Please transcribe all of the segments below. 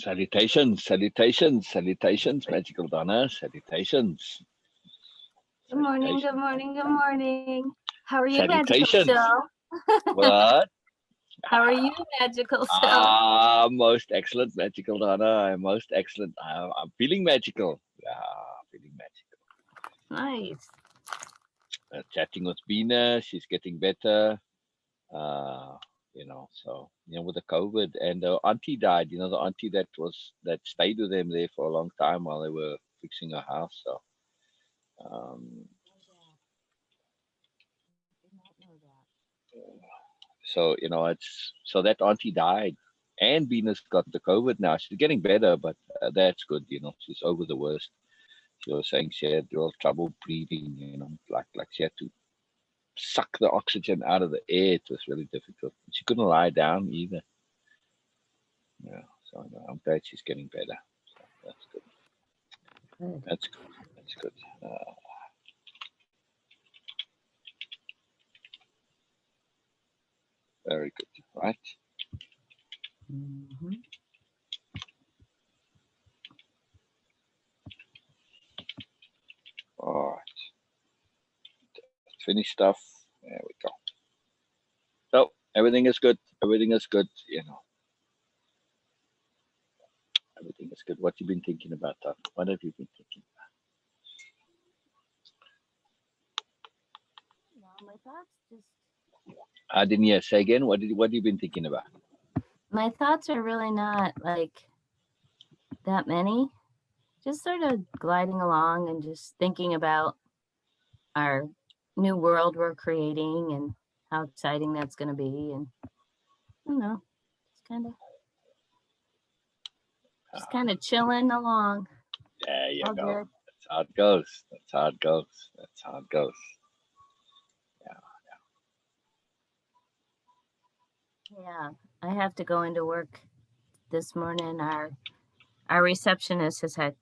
Salutations, salutations, salutations, magical Donna, salutations. Good morning, good morning, good morning. How are you, magical Salutations. self? What? How are you, magical self? Most excellent, magical Donna. I'm most excellent. I'm feeling magical. Yeah, feeling magical. Nice. Chatting with Bina, she's getting better. So with the COVID and the auntie died. The auntie that stayed with them there for a long time while they were fixing her house. So, um, so that auntie died, and Venus got the COVID now. She's getting better, but that's good. She's over the worst. She was saying she had real trouble breathing. Like she had to suck the oxygen out of the air. It was really difficult. She couldn't lie down either. Yeah, so I'm glad she's getting better. So that's good. Good. That's good. That's good. Very good. Right. Mm-hmm. All right. Finish stuff. There we go. So everything is good. Everything is good. Everything is good. What you been thinking about, Todd? What have you been thinking about? No, my thoughts just. I didn't hear. Say again. What have you been thinking about? My thoughts are really not like that many. Just sort of gliding along and just thinking about our new world we're creating and how exciting that's going to be. And I don't know, just kind of chilling along. There you All go. good. That's how it goes. That's how it goes. That's how it goes. Yeah, I have to go into work this morning. Our receptionist has had,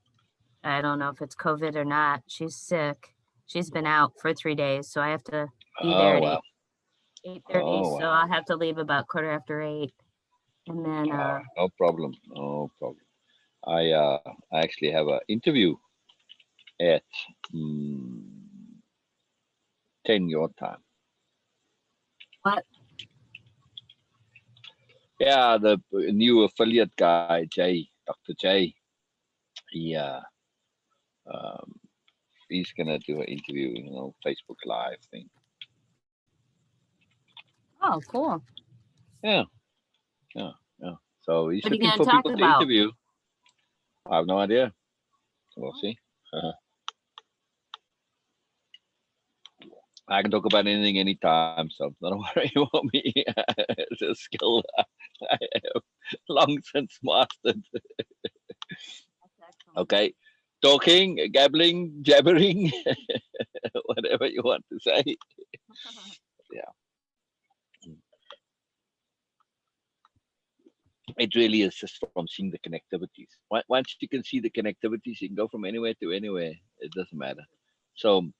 I don't know if it's COVID or not. She's sick. She's been out for 3 days, so I have to be there at 8:30. So I'll have to leave about 8:15, and then no problem. No problem. I actually have an interview at 10 your time. What? Yeah, the new affiliate guy, Dr. J. He's gonna do an interview, Facebook Live thing. Oh, cool. Yeah. So he's What are you looking gonna for talk people to about? interview. I have no idea. We'll see. I can talk about anything anytime, so don't worry about me. It's a skill I have long since mastered. Okay. Talking, gabbling, jabbering, whatever you want to say. Yeah. It really is just from seeing the connectivities. Once you can see the connectivities, you can go from anywhere to anywhere. It doesn't matter. So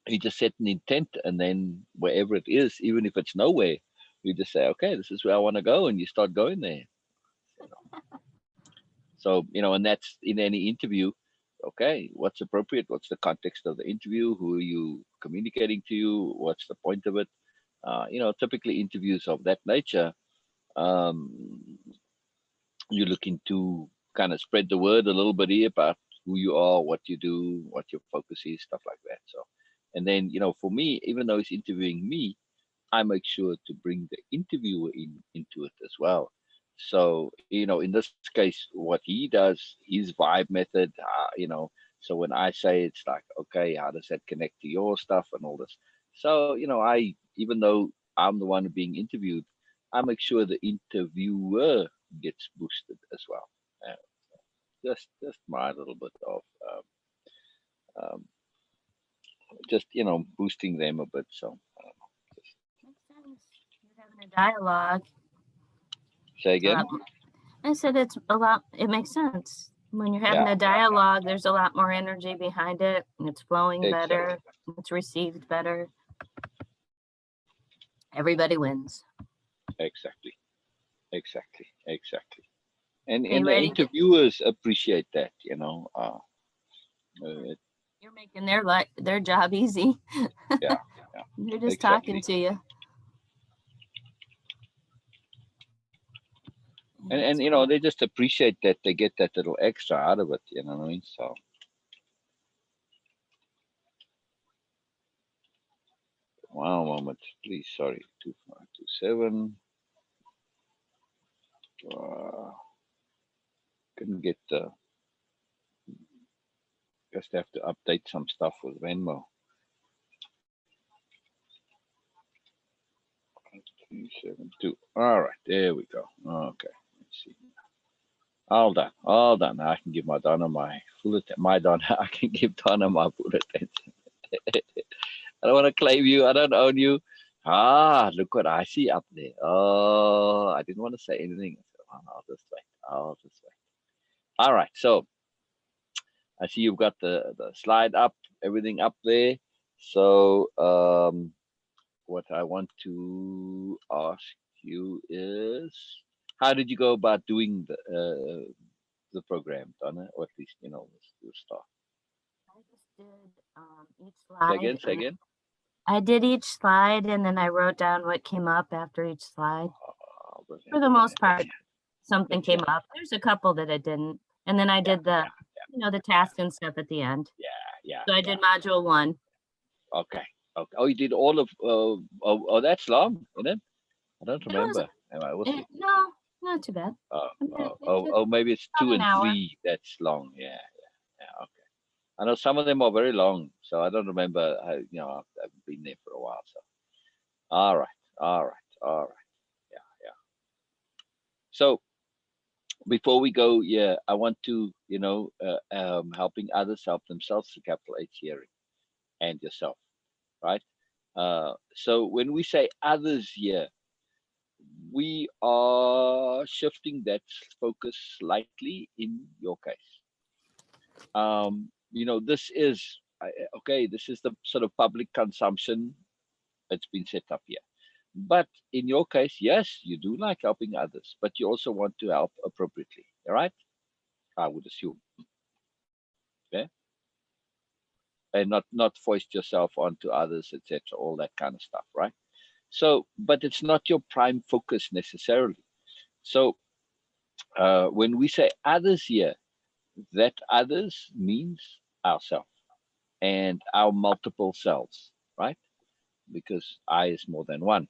you just set an intent, and then wherever it is, even if it's nowhere, you just say, okay, this is where I want to go, and you start going there. So, and that's in any interview. Okay, what's appropriate? What's the context of the interview? Who are you communicating to? What's the point of it? Typically interviews of that nature, you're looking to kind of spread the word a little bit here about who you are, what you do, what your focus is, stuff like that. So, and then, for me, even though he's interviewing me, I make sure to bring the interviewer into it as well. So, in this case, what he does, his vibe method, so when I say it's like, okay, how does that connect to your stuff and all this? So, even though I'm the one being interviewed, I make sure the interviewer gets boosted as well. Just my little bit of just boosting them a bit. So Makes sense. You're having a dialogue. Say again. I said it's a lot. It makes sense when you're having a dialogue. There's a lot more energy behind it, and it's flowing better. It's received better. Everybody wins. Exactly. and Are you the ready to? interviewers appreciate that, Yeah, uh, you're making their job easy. yeah, yeah, They're just talking exactly. to you. And That's cool. they just appreciate that they get that little extra out of it, you know what I mean? So one moment, please. Sorry, 2527. Uh, couldn't get the. Just have to update some stuff with Venmo. 372. All right, there we go. Okay, let's see. All done. All done. I can give my Donna my full attention. My Donna, I can give Donna my full attention. I don't want to claim you. I don't own you. Ah, look what I see up there. Oh, I didn't want to say anything. Oh, I'll just wait. I'll just wait. All right. So I see you've got the slide up, everything up there. So what I want to ask you is, how did you go about doing the program, Donna? Or at least the start. I just did each Say slide. again. Say again. I did each slide and then I wrote down what came up after each slide. Oh, For brilliant, the most brilliant. part, something Let's hear came it. up. There's a couple that I didn't. And then I Yeah, did the, yeah, the yeah, task and stuff at the end. yeah, yeah, So I yeah. did module 1. Okay. Okay. Oh, you did all of. That's long, isn't it? I don't It was, remember. Anyway, we'll see. no, not too bad. It took Maybe it's two about an and hour. three. That's long. Yeah, yeah, yeah. Okay. I know some of them are very long, so I don't remember. I've been there for a while. So, all right, all right, all right. Yeah, yeah. So before we go, yeah, I want to, helping others help themselves through capital H hearing and yourself, right? So when we say others here, we are shifting that focus slightly in your case. This is okay. This is the sort of public consumption that's been set up here. But in your case, yes, you do like helping others, but you also want to help appropriately. All right, I would assume, okay, and not foist yourself onto others, etc. All that kind of stuff, right? So, but it's not your prime focus necessarily. So, when we say others here, that others means ourselves and our multiple selves, right? Because I is more than one.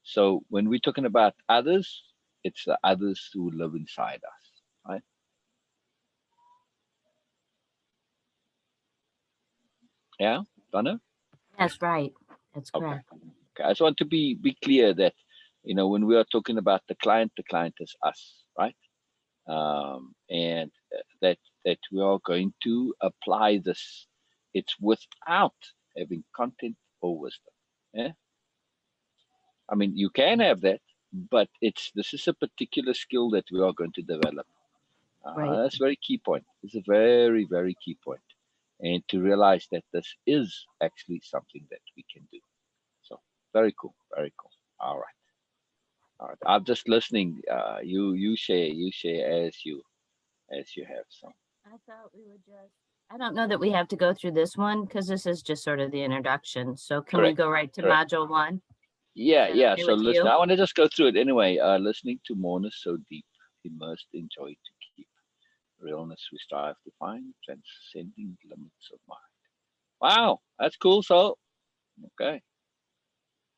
So when we're talking about others, it's the others who live inside us, right? Yeah, Donna? That's right. That's Okay. correct. Okay. I just want to be clear that, when we are talking about the client is us, right? And that we are going to apply this. It's without having content or wisdom. Yeah. I mean, you can have that, but this is a particular skill that we are going to develop. Right. That's a very key point. It's a very, very key point. And to realize that this is actually something that we can do. So very cool, very cool. All right, all right. I'm just listening. You share as you have. So I thought we would just, I don't know that we have to go through this one because this is just sort of the introduction. So can we correct, go right to correct. module 1? Is Yeah, that yeah. okay So with listen, you? I want to just go through it anyway. Listening to mourners so deep, immersed in joy to keep realness we strive to find, transcending limits of mind. Wow, that's cool. So okay,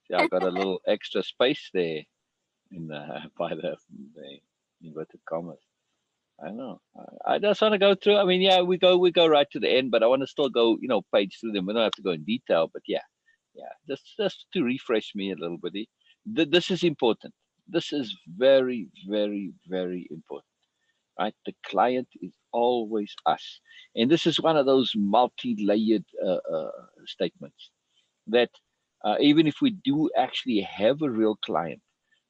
see, I got a little extra space there in the by the inverted commas. I know. I just want to go through. I mean, yeah, we go right to the end, but I want to still go, page through them. We don't have to go in detail, but yeah, yeah, just to refresh me a little bit. This is important. This is very, very, very important, right? The client is always us, and this is one of those multi-layered statements that even if we do actually have a real client,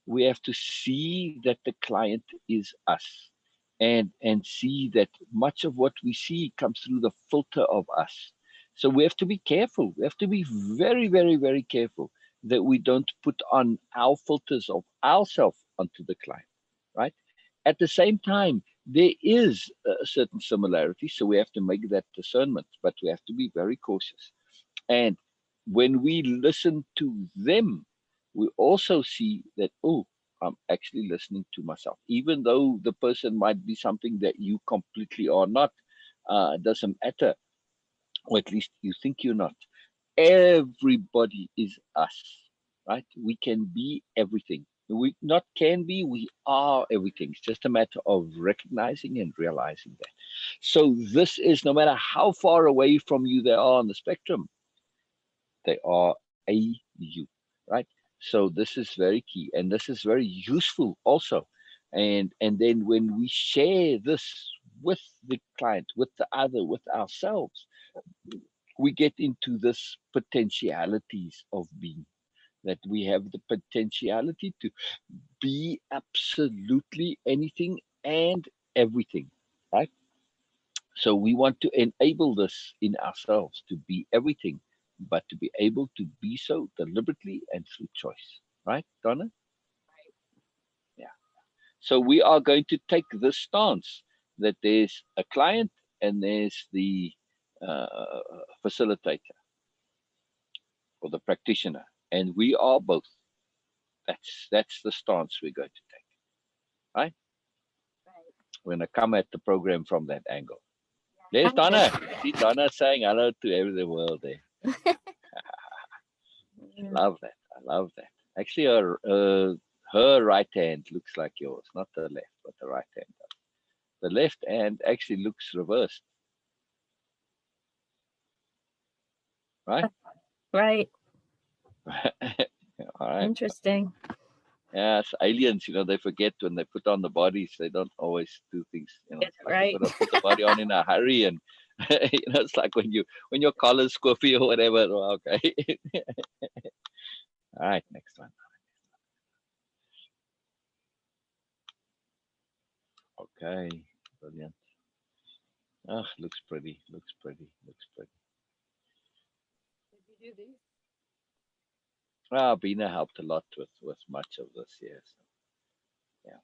we have to see that the client is us, and see that much of what we see comes through the filter of us. So we have to be careful. We have to be very, very, very careful that we don't put on our filters of ourselves onto the client, right? At the same time, there is a certain similarity, so we have to make that discernment, but we have to be very cautious. And when we listen to them, we also see that, oh, I'm actually listening to myself, even though the person might be something that you completely are not. Doesn't matter, or at least you think you're not. Everybody is us, right? We can be everything. We not can be, we are everything. It's just a matter of recognizing and realizing that. So this is, no matter how far away from you they are on the spectrum, they are a you, right? So this is very key, and this is very useful also. And then when we share this with the client, with the other, with ourselves, we get into this potentialities of being, that we have the potentiality to be absolutely anything and everything, right? So we want to enable this in ourselves to be everything, but to be able to be so deliberately and through choice, right, Donna? Yeah. So we are going to take this stance that there's a client and there's the uh, facilitator or the practitioner, and we are both. That's the stance we're going to take, right? Right. We're going to come at the program from that angle. There's I'm Donna. just I see Donna saying hello to every world there. yeah. Love that. I love that. Actually, her right hand looks like yours, not the left, but the right hand. The left hand actually looks reversed, right? Right. All right. Interesting. Yeah, it's aliens, they forget when they put on the bodies, they don't always do things, Get it like they right. put the body on in a hurry, and it's like when your collar's squiffy or whatever. Well, okay. All right, next one. Okay, brilliant. Oh, looks pretty, looks pretty, looks pretty. Did you do these? Ah, Bina helped a lot with much of this, yes. Yeah,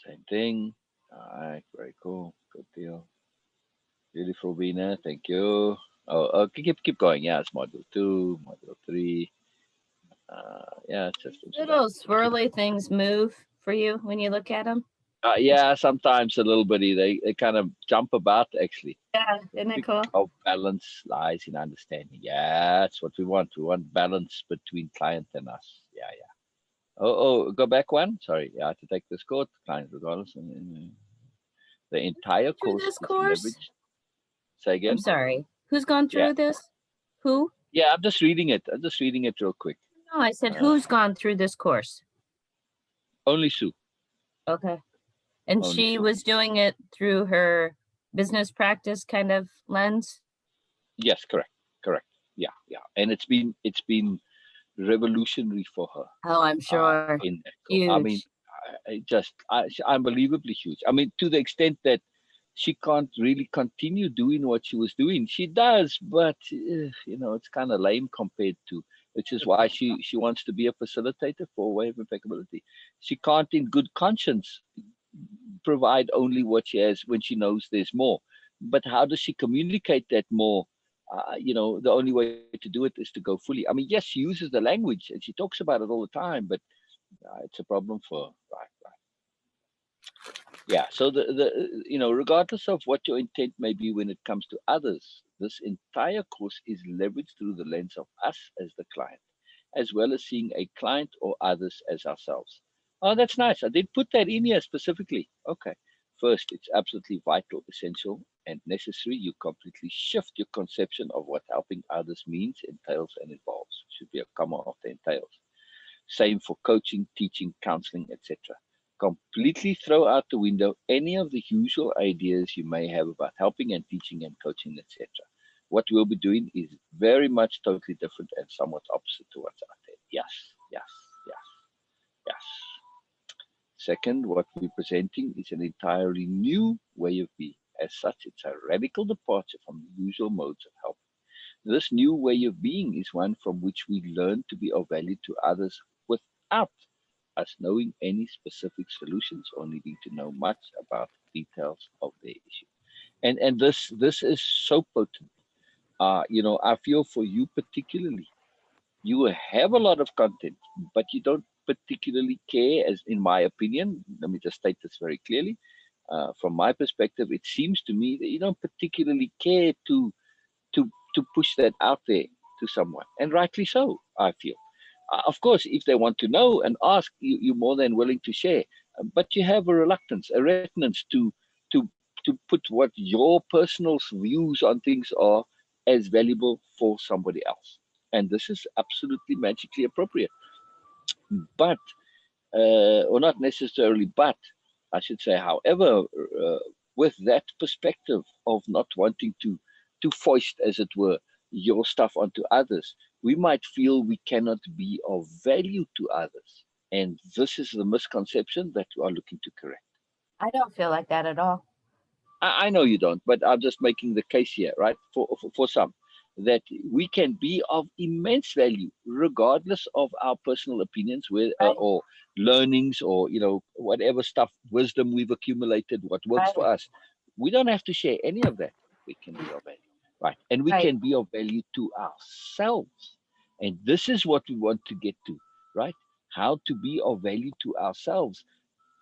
same thing. All right, very cool, good deal. Beautiful, Bina. Thank you. Oh, keep going. Yeah, it's module 2, module 3. Yeah, it's just Little introduction. Keep. swirly things move for you when you look at them. Yeah, sometimes a little bitty. They kind of jump about actually. Yeah, isn't it cool? Of balance lies in understanding. Yeah, that's what we want. We want balance between client and us. Yeah, yeah. Go back one. Sorry, I have to take this code. Client regardless. The entire Through course this is course? leveraged. Say I'm again. sorry. Who's gone Yeah, through this? Who? yeah. I'm just reading it. I'm just reading it real quick. No, I said Uh, who's gone through this course? only Sue. Okay. And Only she Sue. was doing it through her business practice kind of lens? Yes, correct, correct. Yeah, yeah. And it's been revolutionary for her. Oh, I'm sure. In that course. I mean, Huge. unbelievably huge. I mean, to the extent that she can't really continue doing what she was doing. She does, but it's kind of lame compared to. Which is why she wants to be a facilitator for a way of impeccability. She can't, in good conscience, provide only what she has when she knows there's more. But how does she communicate that more? The only way to do it is to go fully. I mean, yes, she uses the language and she talks about it all the time, but it's a problem for right, right. Yeah. So regardless of what your intent may be when it comes to others, this entire course is leveraged through the lens of us as the client, as well as seeing a client or others as ourselves. Oh, that's nice. I did put that in here specifically. Okay. First, it's absolutely vital, essential, and necessary. You completely shift your conception of what helping others means, entails, and involves. Should be a comma after entails. Same for coaching, teaching, counseling, etc. Completely throw out the window any of the usual ideas you may have about helping and teaching and coaching, etc. What we'll be doing is very much totally different and somewhat opposite to what's out there. Yes, yes, yes, yes. Second, what we're presenting is an entirely new way of being. As such, it's a radical departure from the usual modes of help. This new way of being is one from which we learn to be of value to others without us knowing any specific solutions or needing to know much about details of their issue. And this is so potent. I feel for you particularly, you have a lot of content, but you don't particularly care, as in my opinion. Let me just state this very clearly. From my perspective, it seems to me that you don't particularly care to push that out there to someone, and rightly so, I feel. Of course, if they want to know and ask, you're more than willing to share. But you have a reluctance, a reticence to to put what your personal views on things are as valuable for somebody else. And this is absolutely magically appropriate. But or not necessarily, but I should say, however, with that perspective of not wanting to foist, as it were, your stuff onto others, we might feel we cannot be of value to others. And this is the misconception that we are looking to correct. I don't feel like that at all. I know you don't, but I'm just making the case here, right? For some, that we can be of immense value, regardless of our personal opinions, with Right, or learnings, or whatever stuff, wisdom we've accumulated, what works right, for us. We don't have to share any of that. We can be of value, right? And we right. can be of value to ourselves. And this is what we want to get to, right? How to be of value to ourselves,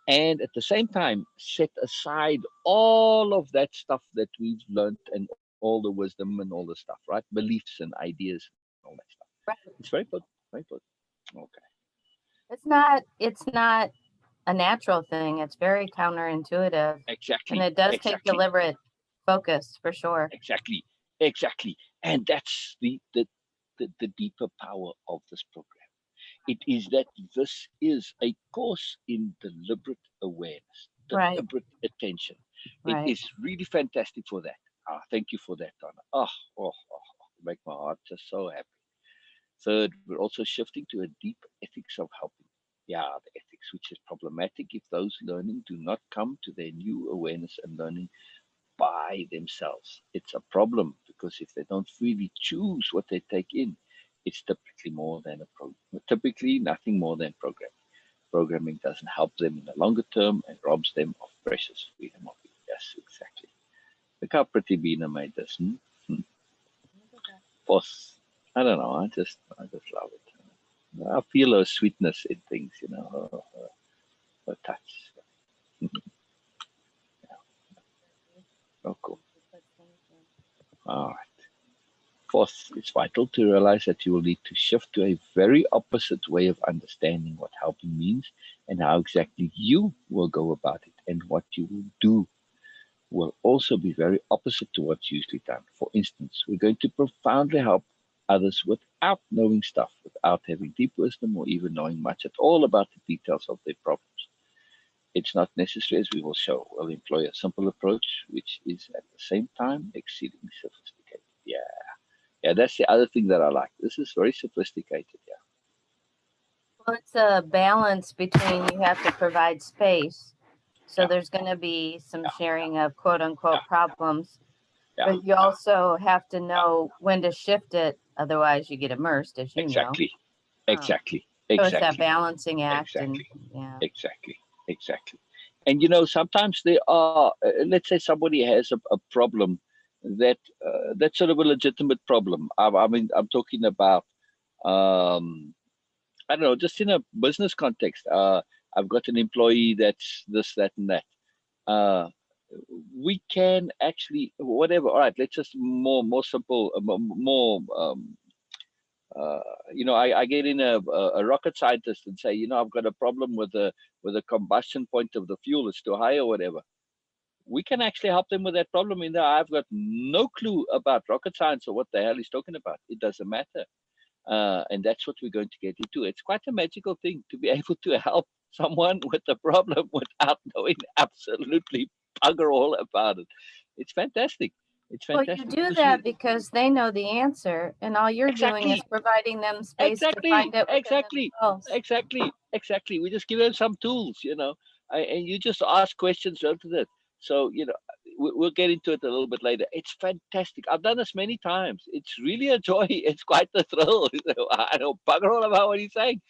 and at the same time set aside all of that stuff that we've learned, and all the wisdom and all the stuff, right? Beliefs and ideas and all that stuff. It's Right. very good, very good. Okay. It's not a natural thing. It's very counterintuitive. And Exactly, it does take exactly, deliberate focus for sure. exactly, exactly. And that's the deeper power of this program. It is that this is a course in deliberate awareness, Right, deliberate attention. It right. is really fantastic for that. Thank you for that, Donna. Make my heart just so happy. Third, we're also shifting to a deep ethics of helping. Yeah, the ethics, which is problematic if those learning do not come to their new awareness and learning by themselves. It's a problem because if they don't freely choose what they take in, it's typically nothing more than programming. Programming doesn't help them in the longer term and robs them of precious freedom of it. Yes, exactly. Look how pretty Bina made this. Hmm? Hmm. Fourth, I don't know. I just love it. I feel her sweetness in things. Her touch. Oh, cool. All right. Fourth, it's vital to realize that you will need to shift to a very opposite way of understanding what helping means and how exactly you will go about it, and what you will do will also be very opposite to what's usually done. For instance, we're going to profoundly help others without knowing stuff, without having deep wisdom or even knowing much at all about the details of their problems. It's not necessary, as we will show. We'll employ a simple approach, which is at the same time exceedingly sophisticated. Yeah. Yeah, that's the other thing that I like. This is very sophisticated. Yeah. Well, it's a balance between you have to provide space. So Yeah. there's going to be some Yeah. sharing of quote Yeah. unquote problems, Yeah. but you Yeah. also have to Yeah. know when to shift it. Otherwise, you get immersed, as you know. Exactly. Um, Exactly. so it's that Exactly. balancing act. And Exactly. yeah, Exactly. Exactly. And sometimes there are, let's say somebody has a problem that's sort of a legitimate problem. I mean, I'm talking about, um, I don't know, just in a business context. I've got an employee that's this, that, and that. Uh, we can actually, whatever. All right, let's just more simple, more uh, I get in a rocket scientist and say, I've got a problem with the combustion point of the fuel. It's too high or whatever. We can actually help them with that problem. In there, I've got no clue about rocket science or what the hell he's talking about. It doesn't matter. And that's what we're going to get into. It's quite a magical thing to be able to help someone with a problem without knowing absolutely bugger all about it. It's fantastic. It's well, you fantastic do because you that because they know the answer, and all you're doing is exactly. providing them space to Exactly, find it within exactly, themselves. exactly, exactly. We just give them some tools, and you just ask questions related to that. So, we'll get into it a little bit later. It's fantastic. I've done this many times. It's really a joy. It's quite a thrill. I don't bugger all about what he's saying,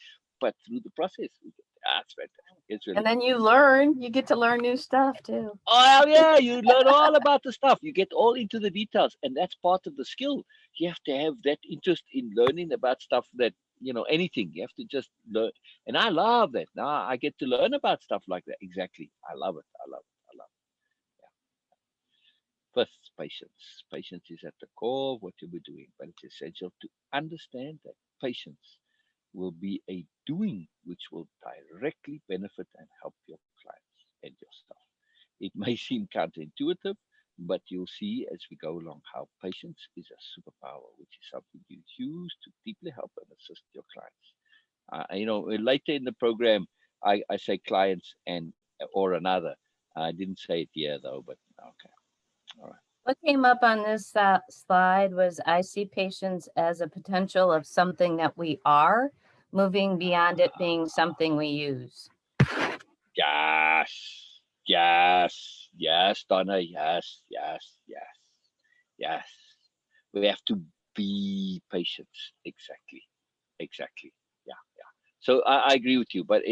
but through the process, we get there. That's fantastic. It's really And good. then you get to learn new stuff too. Oh yeah, you learn all about the stuff. You get all into the details, and that's part of the skill. You have to have that interest in learning about stuff that anything. You have to just learn, and I love that. Now I get to learn about stuff like that. Exactly, I love it. I love it. I love it. Yeah. Fifth, patience. Patience is at the core of what you'll be doing, but it's essential to understand that patience will be a doing which will directly benefit and help your clients and yourself. It may seem counterintuitive, but you'll see as we go along how patience is a superpower, which is something you use to deeply help and assist your clients. Later in the program, I say clients and or another. I didn't say it here though, but okay, all right. What came up on this slide was I see patience as a potential of something that we are, moving beyond it being something we use. Yes, yes, Donna, yes, yes, yes, yes. We have to be patient. Exactly, exactly. Yeah, yeah. So I agree with you, but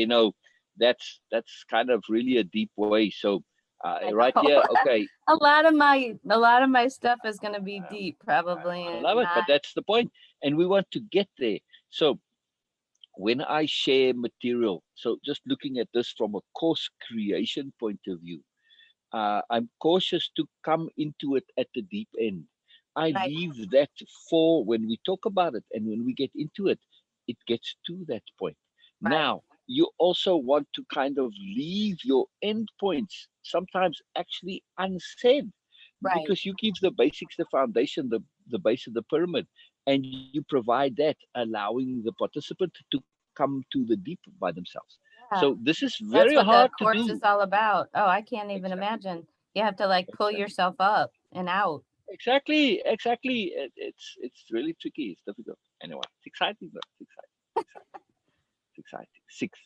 that's kind of really a deep way. So I right know. here, okay, a lot of my stuff is going to be um, deep, probably, I and love it, but not that's the point, and we want to get there. So when I share material, so just looking at this from a course creation point of view, I'm cautious to come into it at the deep end. I right. leave that for when we talk about it and when we get into it, it gets to that point. Right. Now, you also want to kind of leave your end points sometimes actually unsaid Right. because you give the basics, the foundation, the base of the pyramid, and you provide that, allowing the participant to come to the deep by themselves. So Yeah. this is very That's what hard the to course do. is all about. Oh, I can't even Exactly. imagine. You have to like pull Exactly. yourself up and out. Exactly, exactly. It's really tricky. It's difficult. Anyway, it's exciting though. It's exciting. It's exciting. It's exciting. Sixth,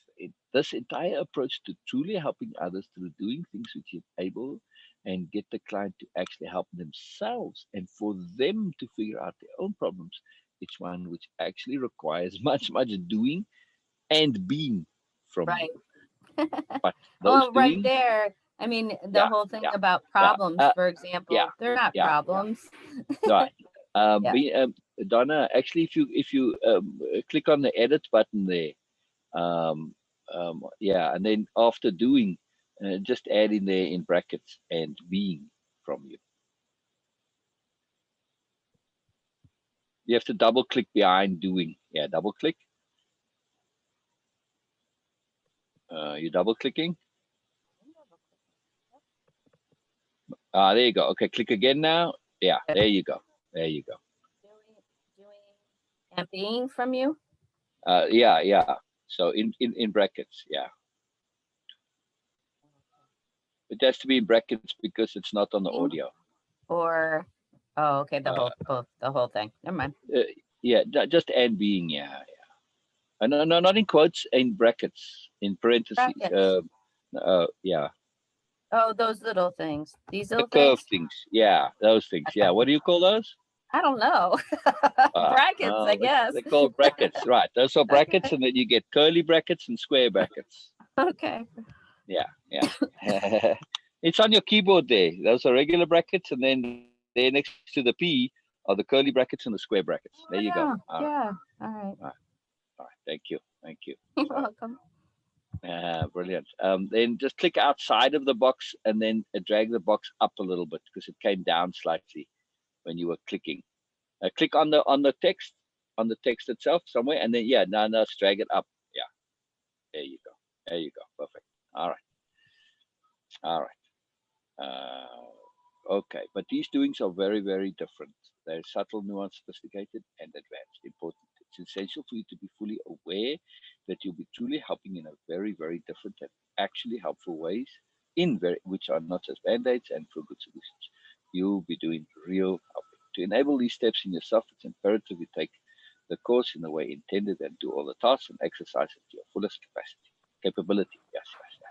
this entire approach to truly helping others through doing things which is able and get the client to actually help themselves and for them to figure out their own problems. It's one which actually requires much doing and being from you. Right. But those Well, right doings, there. I mean, the yeah, whole thing yeah, about yeah, problems, for yeah, example, they're not yeah, yeah. problems. Right. Yeah. Donna, actually, if you click on the edit button there, um, yeah, and then after doing, just add in there in brackets and being from you. You have to double click behind doing. Yeah, double click. You double clicking. There you go. Okay, click again now. Yeah, Yep. there you go. There you go. Doing and being from you. Yeah, yeah. So in brackets. Yeah, it has to be in brackets because it's not on the Being audio. or oh, okay, Uh, the whole thing. Never mind. uh, yeah, just and being. Yeah, no, no, not in quotes, in brackets, in parentheses. Brackets. Yeah, Oh, those little things. These the little curved things. things. Yeah, those things. Yeah, Okay. what do you call those? I don't know. Brackets, I guess. They call brackets, right? Those are brackets, Okay. and then you get curly brackets and square brackets. Okay. Yeah, yeah. It's on your keyboard there. Those are regular brackets, and then there next to the P are the curly brackets and the square brackets. There you go. Oh All right, yeah. Yeah. All right. all right, all right. Thank you, thank you. You're So. welcome. Brilliant. Then just click outside of the box and then drag the box up a little bit because it came down slightly when you were clicking. Click on the text itself somewhere, and then yeah, now just drag it up. Yeah, there you go. There you go. Perfect. All right. All right. Okay, but these doings are very different. They're subtle, nuanced, sophisticated, and advanced. Important. It's essential for you to be fully aware that you'll be truly helping in a very different and actually helpful ways, which are not just band-aids and feel good solutions. You'll be doing real helping. To enable these steps in yourself, it's imperative you take the course in the way intended and do all the tasks and exercises to your fullest capacity, capability. Yes, yes, yes.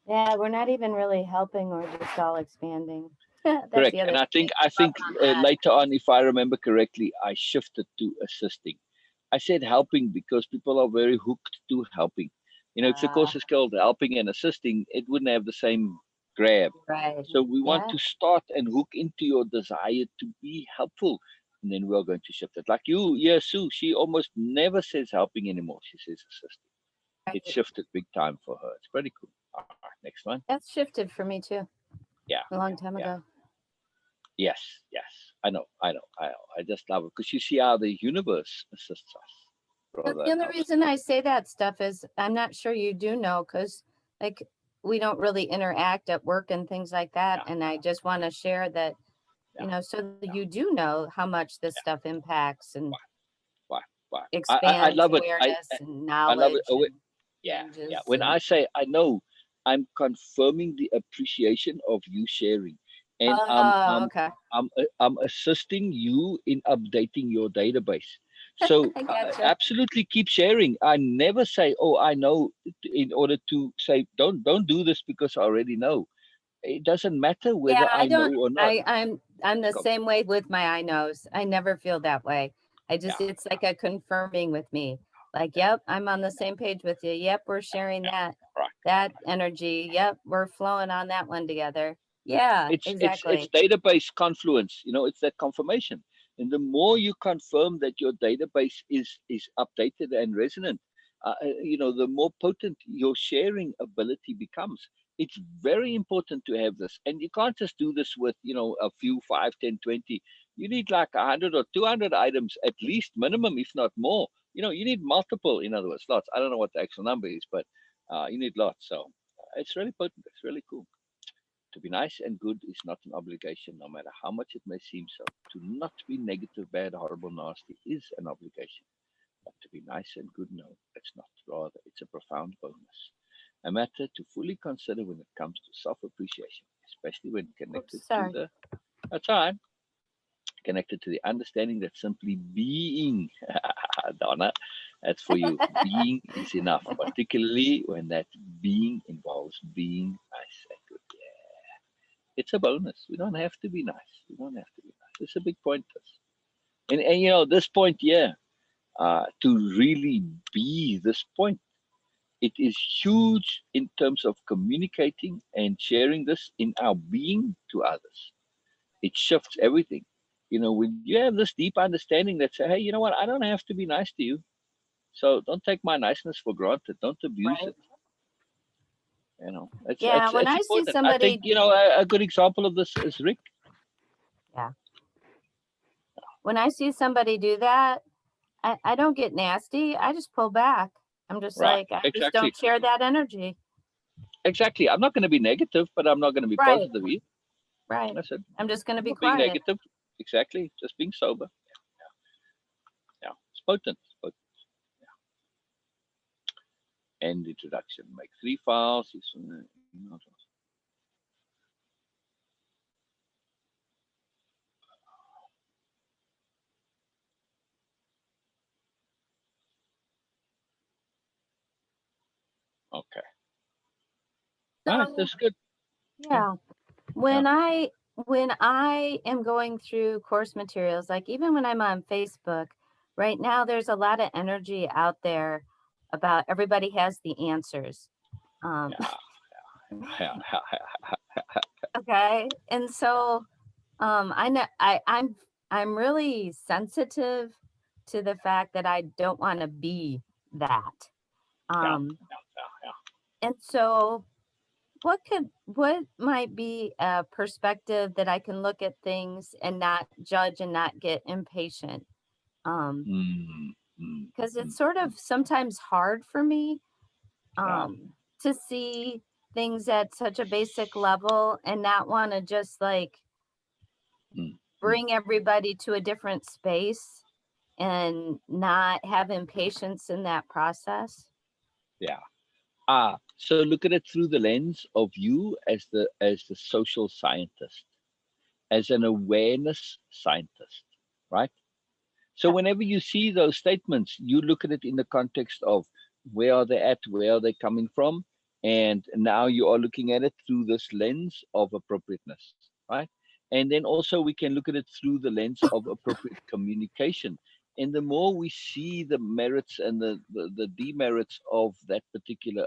Yeah, we're not even really helping or just all expanding. That's the Correct. other And I thing think that came up on that. later on, if I remember correctly, I shifted to assisting. I said helping because people are very hooked to helping. If the Uh, course is called helping and assisting, it wouldn't have the same grab. right. So we want Yeah. to start and hook into your desire to be helpful. And then we are going to shift it. Like you, yeah, Sue, she almost never says helping anymore. She says assisting. It Right. shifted big time for her. It's pretty cool. All right, next one. That's shifted for me too. Yeah, A long time yeah. ago. Yes, yes. I know. I just love it because you see how the universe assists us rather The than only helps. reason I say that stuff is I'm not sure you do know because, like, we don't really interact at work and things like that. Yeah, And I just want to share that, yeah, so that yeah, you do know how much this yeah. stuff impacts and Why? Why? Why? I expands love it. awareness and I love it. knowledge Oh, and yeah, yeah. changes When and I say I know, I'm confirming the appreciation of you sharing, and oh, okay. I'm assisting you in updating your database. So I gotcha. absolutely keep sharing. I never say, "Oh, I know," in order to say, "Don't do this because I already know." It doesn't matter Yeah, whether I I know don't or not. I'm the Come, same way with my I knows. I never feel that way. I yeah, just it's like a confirming with me. Like, yeah, yep, I'm on the same page with you. Yep, we're sharing yeah. that Right. energy. Yep, we're flowing on that one together. Yeah, It's exactly. database confluence. It's that confirmation. And the more you confirm that your database is updated and resonant, the more potent your sharing ability becomes. It's very important to have this, and you can't just do this with a few 5, 10, 20. You need like 100 or 200 items at least, minimum, if not more. You need multiple, in other words, lots. I don't know what the actual number is, but you need lots. So it's really potent. It's really cool. To be nice and good is not an obligation, no matter how much it may seem so. To not be negative, bad, horrible, nasty is an obligation. But to be nice and good, no, it's not. Rather, it's a profound bonus. A matter to fully consider when it comes to self appreciation, especially when Oops, connected to sorry. the time, connected to the understanding that simply being, Donna, that's for you. Being is enough, particularly when that being involves being nice and good. It's a bonus. We don't have to be nice. We don't have to be nice. It's a big point. This. And this point here, to really be this point, it is huge in terms of communicating and sharing this in our being to others. It shifts everything. When you have this deep understanding that say, hey, you know what, I don't have to be nice to you. So don't take my niceness for granted. Don't abuse Right. it. It's Yeah, it's when it's I see important. I think somebody a good example of this is Rick. yeah, when I see somebody do that, I don't get nasty. I just pull back. I'm just Right. like, I just Exactly. don't share that energy. Exactly. I'm not going to be negative, but I'm not going to be Right. positive either. Right. That's it. I'm just going to be Not being quiet. negative. Exactly. Just being sober. Yeah. It's potent. It's potent. End introduction. Make 3 files. Okay. All right. So, That's good. Okay. yeah, Yeah. when I am going through course materials, like even when I'm on Facebook, right now there's a lot of energy out there about everybody has the answers. Um, Yeah. Yeah. okay. And so I know I'm really sensitive to the fact that I don't want to be that. Yeah. Um, Yeah. and so what might be a perspective that I can look at things and not judge and not get impatient? Mm, mm, Because mm, it's sort mm. of sometimes hard for me Yeah. to see things at such a basic level and not want to just like Mm, mm. bring everybody to a different space and not have impatience in that process. Yeah. So look at it through the lens of you as the social scientist, as an awareness scientist, right? So Yeah. whenever you see those statements, you look at it in the context of where are they at, where are they coming from, and now you are looking at it through this lens of appropriateness, right? And then also we can look at it through the lens of appropriate communication. And the more we see the merits and the demerits of that particular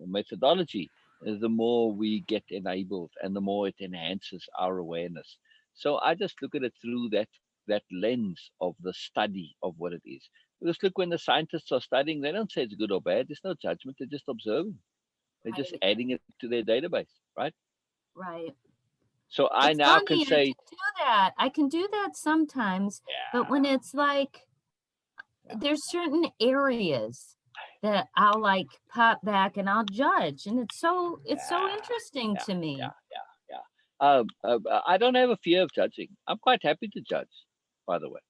methodology, the more we get enabled and the more it enhances our awareness. So I just look at it through that lens of the study of what it is. Because look, when the scientists are studying, they don't say it's good or bad. There's no judgment. They're just observing. They're just Right. adding it to their database, right? Right. So I It's now can funny, I say, can do that. I can do that sometimes, but when yeah, it's like yeah, there's certain areas that I'll like pop back and I'll judge, and it's so yeah, interesting yeah, to yeah, me. yeah, yeah. I don't have a fear of judging. I'm quite happy to judge, by the way.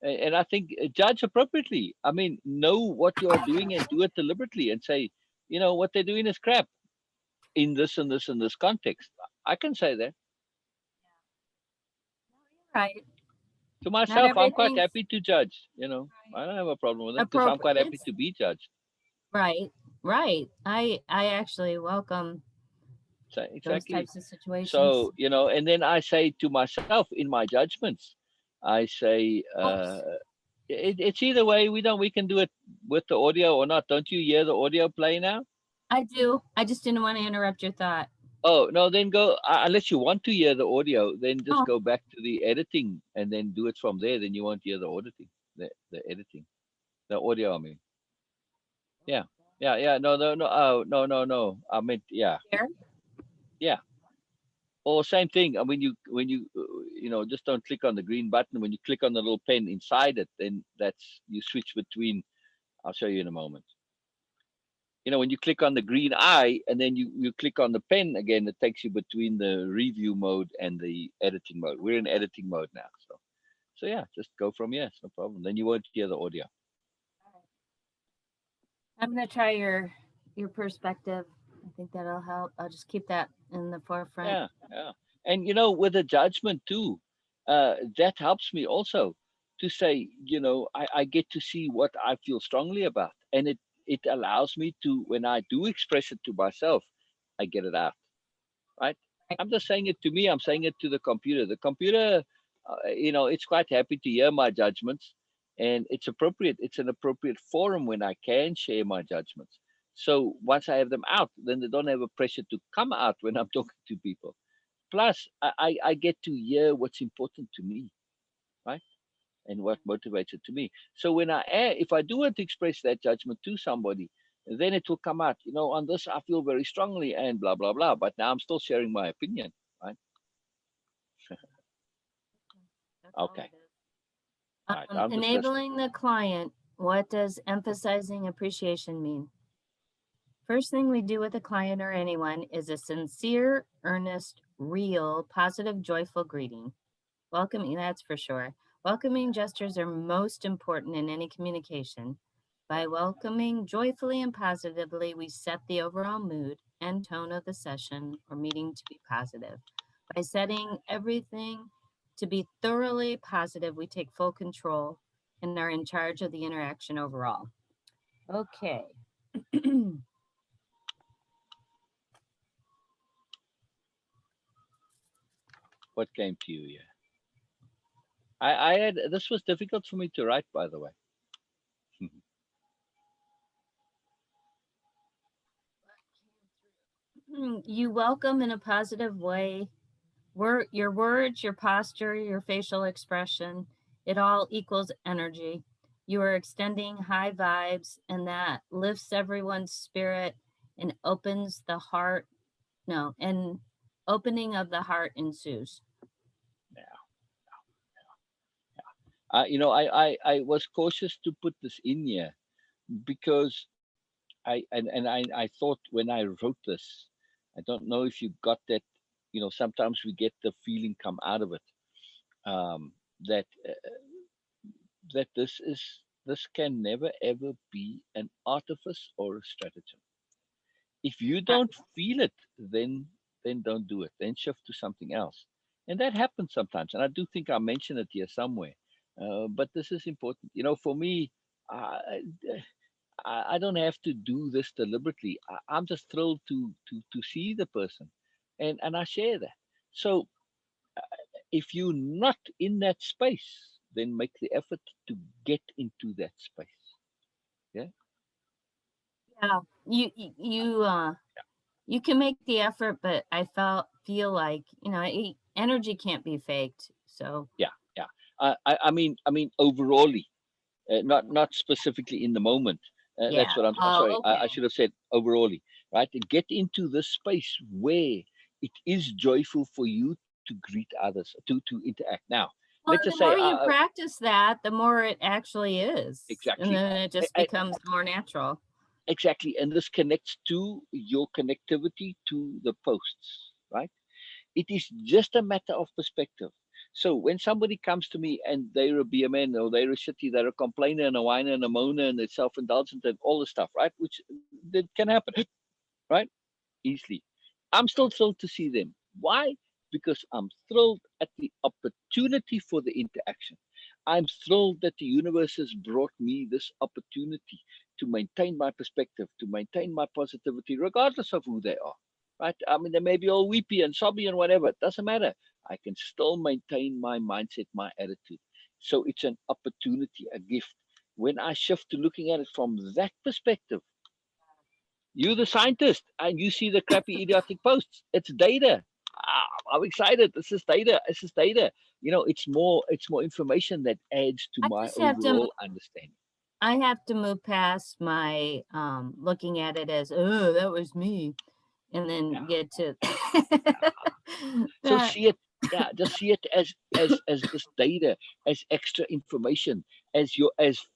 And I think judge appropriately. I mean, know what you are doing and do it deliberately and say, what they're doing is crap in this and this and this context. I can say that Right. to Not myself. I'm quite everything's happy to judge. right. I don't have a problem with it because I'm Appropriate. quite happy It's to be judged. right. Right. I actually welcome So those exactly. types of situations. So, and then I say to myself in my judgments, I say, Oops. it's either way. We can do it with the audio or not. Don't you hear the audio play now? I do. I just didn't want to interrupt your thought. Oh no, then go unless you want to hear the audio, then just Oh, go back to the editing and then do it from there. Then you won't hear the auditing, the editing, the audio. I mean, yeah, yeah, yeah. No, no, no. Oh, no, no, no. I meant, yeah, there. yeah. Or same thing. When you just don't click on the green button. When you click on the little pen inside it, then that's you switch between. I'll show you in a moment. When you click on the green eye and then you click on the pen again, it takes you between the review mode and the editing mode. We're in editing mode now. So yeah, just go from here. It's no problem. Then you won't hear the audio. I'm gonna try your perspective. I think that'll help. I'll just keep that in the forefront. Yeah, yeah. And with the judgment too, that helps me also to say, I get to see what I feel strongly about. And it allows me to, when I do express it to myself, I get it out. Right? Right. I'm just saying it to me. I'm saying it to the computer. The computer, it's quite happy to hear my judgments, and it's appropriate. It's an appropriate forum when I can share my judgments. So once I have them out, then they don't have a pressure to come out when I'm talking to people. Plus, I get to hear what's important to me, right? And what motivates it to me. So if I do want to express that judgment to somebody, then it will come out. On this I feel very strongly and blah blah blah. But now I'm still sharing my opinion, right? That's all Okay, it is. all right. I'm just listening. Enabling the client. What does emphasizing appreciation mean? First thing we do with a client or anyone is a sincere, earnest, real, positive, joyful greeting. Welcoming, that's for sure. Welcoming gestures are most important in any communication. By welcoming joyfully and positively, we set the overall mood and tone of the session or meeting to be positive. By setting everything to be thoroughly positive, we take full control and are in charge of the interaction overall. Okay. What came to you? Yeah, I had this was difficult for me to write, by the way. You welcome in a positive way. Your words, your posture, your facial expression, it all equals energy. You are extending high vibes, and that lifts everyone's spirit and opens the heart. No, and opening of the heart ensues. Yeah. I was cautious to put this in here because I thought when I wrote this, I don't know if you got that. Sometimes we get the feeling come out of it, that this can never ever be an artifice or a stratagem. If you don't feel it, then don't do it. Then shift to something else, and that happens sometimes. And I do think I mentioned it here somewhere, but this is important. For me. I, I don't have to do this deliberately. I'm just thrilled to see the person, and I share that. So if you're not in that space, then make the effort to get into that space. Yeah. Yeah. You can make the effort, but I feel like, energy can't be faked. So Yeah. Yeah. I mean, overally, not specifically in the moment. That's yeah. what I'm sorry. Oh, I okay. should have said overally, right? And get into this space where it is joyful for you to greet others, to interact. Now, let's Well, just the say, more you practice that, the more it actually is. And exactly, then it just becomes more natural. exactly, and this connects to your connectivity to the posts, right? It is just a matter of perspective. So when somebody comes to me and they're a BMN or they're a shitty, they're a complainer and a whiner and a moaner and they're self-indulgent and all the stuff, right? Which that can happen, right? Easily. I'm still thrilled to see them. Why? Because I'm thrilled at the opportunity for the interaction. I'm thrilled that the universe has brought me this opportunity to maintain my perspective, to maintain my positivity, regardless of who they are. Right? I mean, they may be all weepy and sobby and whatever. It doesn't matter. I can still maintain my mindset, my attitude. So it's an opportunity, a gift. When I shift to looking at it from that perspective, you the scientist, and you see the crappy idiotic posts. It's data. I'm excited. This is data. This is data. It's more information that adds to I my just have to overall understanding. I have to move past my looking at it as, oh, that was me, and Yeah. then get to So that. see it, yeah, just see it as this data, as extra information, as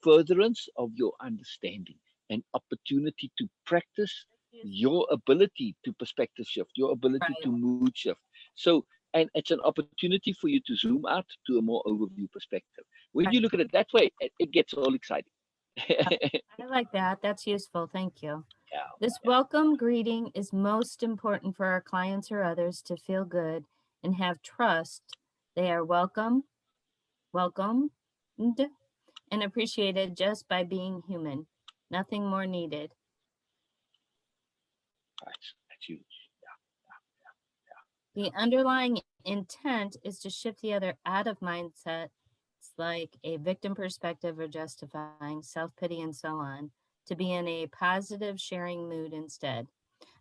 furtherance of your understanding, an opportunity to practice your ability to perspective shift, your ability Right, to mood shift. So, and it's an opportunity for you to zoom out to a more overview perspective. When you right. look at it that way, it gets all exciting. I like that. That's useful. Thank you. Yeah, This yeah, welcome greeting is most important for our clients or others to feel good and have trust. They are welcomed, and appreciated just by being human. Nothing more needed. that's huge. The underlying intent is to shift the other out of mindsets like a victim perspective or justifying, self pity, and so on, to be in a positive sharing mood instead.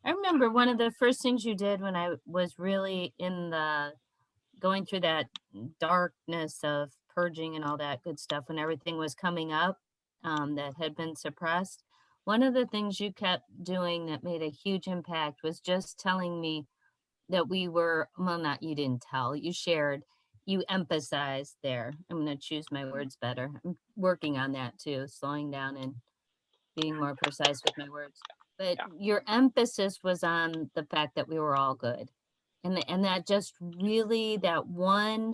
I remember one of the first things you did when I was really in the going through that darkness of purging and all that good stuff when everything was coming up that had been suppressed. One of the things you kept doing that made a huge impact was just telling me that we were, well, not you didn't tell, you shared, you emphasized there. I'm going to choose my words better. I'm working on that too, slowing down and being more precise with my words. But Yeah, your emphasis was on the fact that we were all good. And that just really that one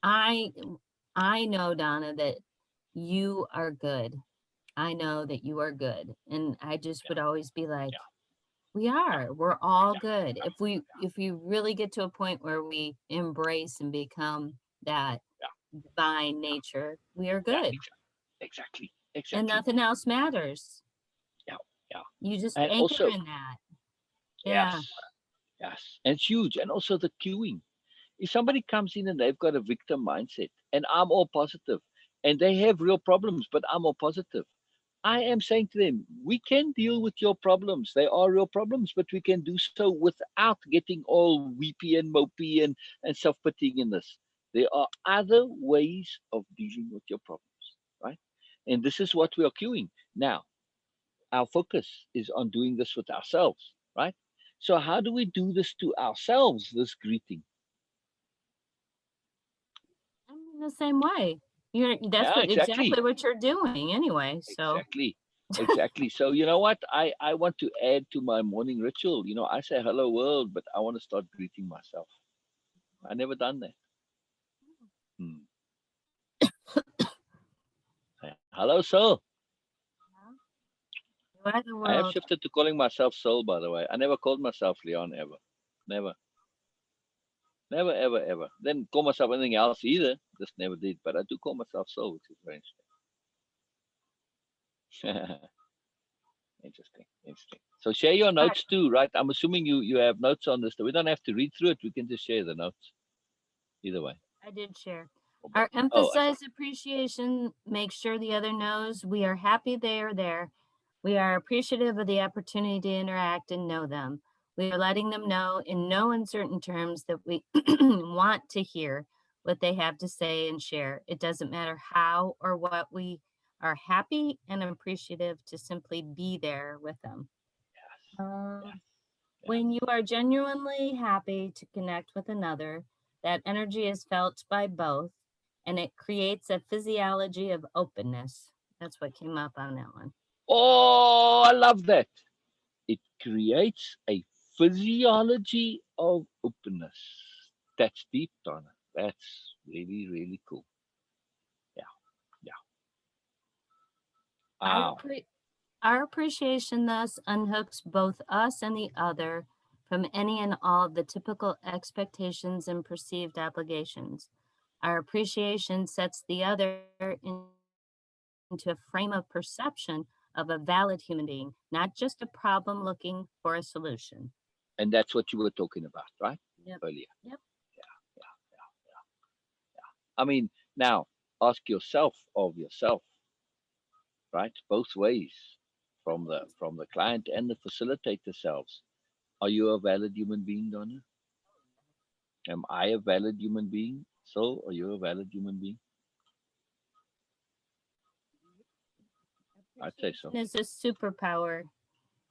I I know, Donna, that you are good. I know that you are good. And I just yeah, would always be like, yeah, we're all yeah, good. If we really get to a point where we embrace and become that yeah, divine nature, we are yeah, good. exactly, And exactly. nothing else matters. Yeah, yeah. You just And anchor also, in that. Yeah. yes, yes, and it's huge. And also the queuing. If somebody comes in and they've got a victim mindset, and I'm all positive, and they have real problems, but I'm all positive, I am saying to them, we can deal with your problems. They are real problems, but we can do so without getting all weepy and mopey and self pitying in this. There are other ways of dealing with your problems, right? And this is what we are queuing. Now, our focus is on doing this with ourselves, right? So, how do we do this to ourselves, this greeting? I'm the same way. That's Yeah, what exactly. exactly what you're doing anyway. So Exactly. Exactly. So you know what? I want to add to my morning ritual. I say hello world, but I want to start greeting myself. I never done that. Hmm. Hello soul. you are the I have world. shifted to calling myself soul, by the way. I never called myself Leon ever. Never. Never ever ever. Didn't call myself anything else either. Just never did. But I do call myself soul, which is very interesting. Interesting. Interesting. So share your All right, notes too, right? I'm assuming you have notes on this. We don't have to read through it. We can just share the notes. Either way. I did share. or both? Our Oh, I see. emphasized appreciation makes sure the other knows we are happy they are there. We are appreciative of the opportunity to interact and know them. We are letting them know in no uncertain terms that we want to hear what they have to say and share. It doesn't matter how or what, we are happy and appreciative to simply be there with them. Yes, yes, Um, yeah. when you are genuinely happy to connect with another, that energy is felt by both and it creates a physiology of openness. That's what came up on that one. Oh, I love that. It creates a physiology of openness. That's deep, Donna. That's really, really cool. Yeah, yeah. Our, Wow. appre- our appreciation thus unhooks both us and the other from any and all of the typical expectations and perceived obligations. Our appreciation sets the other into a frame of perception of a valid human being, not just a problem looking for a solution. And that's what you were talking about, right? Yep. Earlier. Yep. Yeah, yeah, yeah, yeah. I mean, now ask yourself of yourself, right? Both ways, Right. from the client and the facilitator selves. Are you a valid human being, Donna? Am I a valid human being? So, are you a valid human being? I'd say Appreciation so. is a superpower.